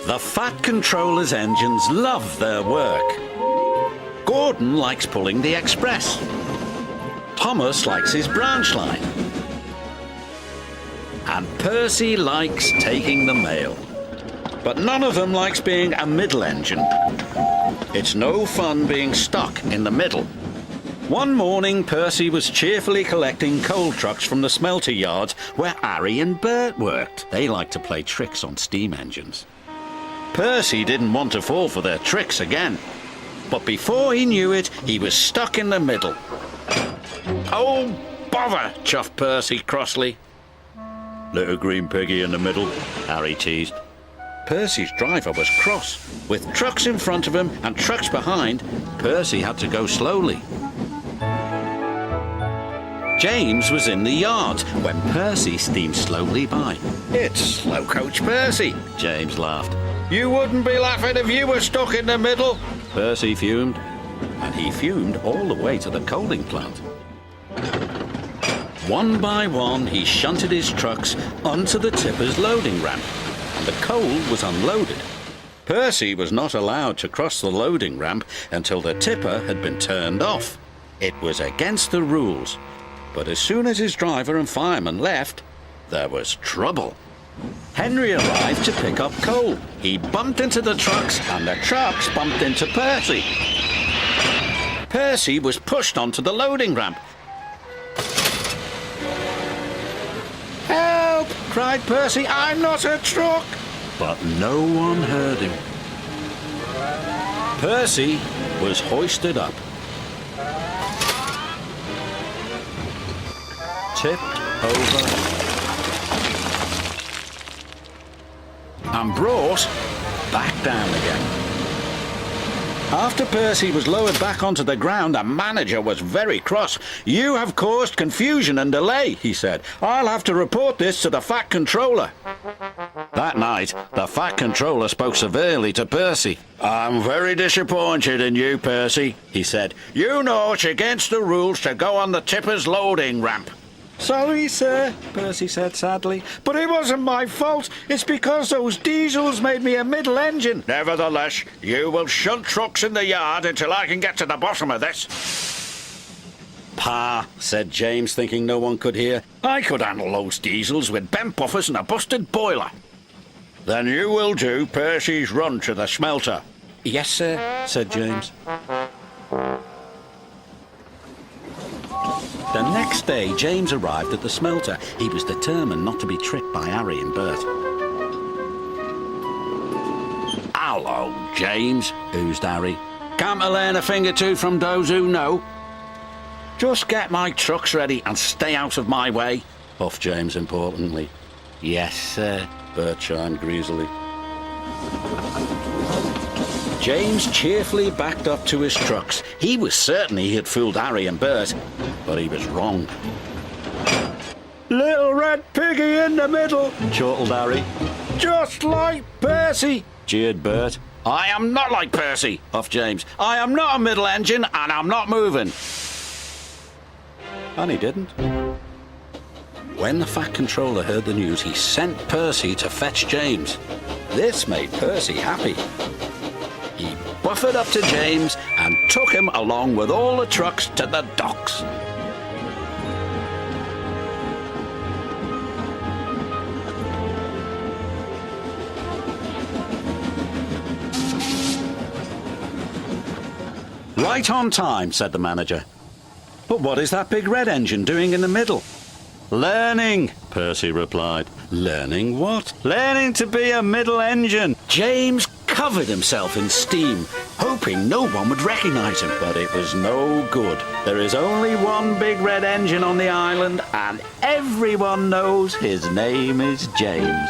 The Fat Controller's engines love their work. Gordon likes pulling the express. Thomas likes his branch line. And Percy likes taking the mail. But none of them likes being a middle engine. It's no fun being stuck in the middle. One morning, Percy was cheerfully collecting coal trucks from the smelter yards where Harry and Bert worked. They like to play tricks on steam engines. Percy didn't want to fall for their tricks again. But before he knew it, he was stuck in the middle. "Oh, bother!" chuffed Percy crossly. "Little green piggy in the middle," Harry teased. Percy's driver was cross. With trucks in front of him and trucks behind, Percy had to go slowly. James was in the yard when Percy steamed slowly by. "It's Slow Coach Percy," James laughed. "You wouldn't be laughing if you were stuck in the middle." Percy fumed, and he fumed all the way to the coaling plant. One by one, he shunted his trucks onto the tipper's loading ramp, and the coal was unloaded. Percy was not allowed to cross the loading ramp until the tipper had been turned off. It was against the rules. But as soon as his driver and fireman left, there was trouble. Henry arrived to pick up coal. He bumped into the trucks, and the trucks bumped into Percy. Percy was pushed onto the loading ramp. "Help!" cried Percy. "I'm not a truck!" But no one heard him. Percy was hoisted up, tipped over, and brought back down again. After Percy was lowered back onto the ground, the manager was very cross. "You have caused confusion and delay," he said. "I'll have to report this to the Fat Controller." That night, the Fat Controller spoke severely to Percy. "I'm very disappointed in you, Percy," he said. "You know it's against the rules to go on the tipper's loading ramp." "Sorry, sir," Percy said sadly, "but it wasn't my fault. It's because those diesels made me a middle engine." "Nevertheless, you will shunt trucks in the yard until I can get to the bottom of this." "Pa," said James, thinking no one could hear, "I could handle those diesels with bent buffers and a busted boiler." "Then you will do Percy's run to the smelter." "Yes, sir," said James. The next day, James arrived at the smelter. He was determined not to be tricked by Harry and Bert. "Hello, James," oozed Harry. "Can't I learn a thing or two from those who know?" "Just get my trucks ready and stay out of my way," puffed James importantly. "Yes, sir," Bert chimed greasily. James cheerfully backed up to his trucks. He was certain he had fooled Harry and Bert, but he was wrong. "Little red piggy in the middle," chortled Harry. "Just like Percy," jeered Bert. "I am not like Percy," puffed James. "I am not a middle engine, and I'm not moving." And he didn't. When the Fat Controller heard the news, he sent Percy to fetch James. This made Percy happy. He buffered up to James and took him along with all the trucks to the docks. "Right on time," said the manager. "But what is that big red engine doing in the middle?" "Learning," Percy replied. "Learning what?" "Learning to be a middle engine." James covered himself in steam, hoping no one would recognize him. But it was no good. There is only one big red engine on the island, and everyone knows his name is James.